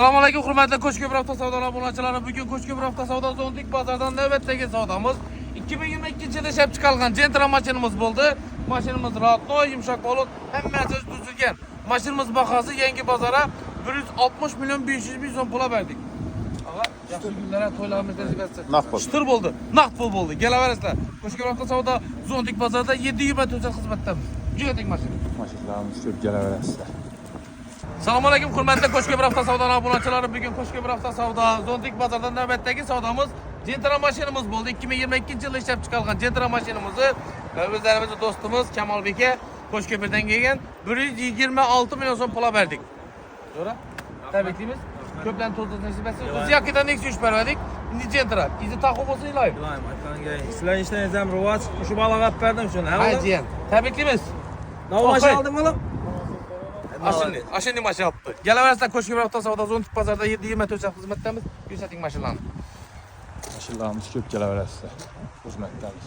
Selamünaleyküm hürmetli Koçköprü Hafta Savdalar abunachilari. Bugün Koçköprü Hafta Savda Zontik bozordan navbatdagi savdamiz 2022 yilda ishlab chiqarilgan Gentra mashinamiz bo'ldi. Mashinamiz rahatnoy, yumshoq bo'lib, hammasi tuzilgan. Mashinamiz bahasi yangi bozora 160 milyon 500 ming so'm pul berdik. Aga, yaxshi kunlar, to'ylarimiz nasib etsin. Naqd pul. Shitir bo'ldi. Naqd pul bo'ldi. Kelaverasizlar. Koçköprü Hafta Savda Zontik bozorda 720 o'char xizmatdamiz. Jo'yating mashina. Mashinalarimiz ko'p kelaverasizlar. Selamünaleyküm hürmetli Koçköprü Hafta Savdalar abunachilari. Bugün Koçköprü Hafta Savda Zontik bozordan navbatdagi savdamiz Gentra mashinamiz bo'ldi. 2022 yilda ishlab chiqarilgan Gentra mashinamizni o'zlarimizning do'stimiz Kamolbeka Koçköprüdan kelgan 126 milyon so'm pul berdik. To'g'ri? Tabriklaymiz. Ko'pdan to'zib nasib etsin. Biz yaqidan Nexus berdik. Endi Gentra. Izi taqib bo'lsin iloyim. İlayim aytganiga. Sizlar ishlaringiz ham rivoj. Shu balog'ab berdim shuni. Ayjiyan. Tabriklaymiz. Navmasha oldim oğlum. Aşındı maşin yaptı. Gelaverasizlar Koçköprü Hafta Savda Zontik bozorda 720 o'char xizmatdamiz. Ko'rsating mashinlarni. Mashinalarimiz ko'p kelaverasizlar. Xizmatdamiz.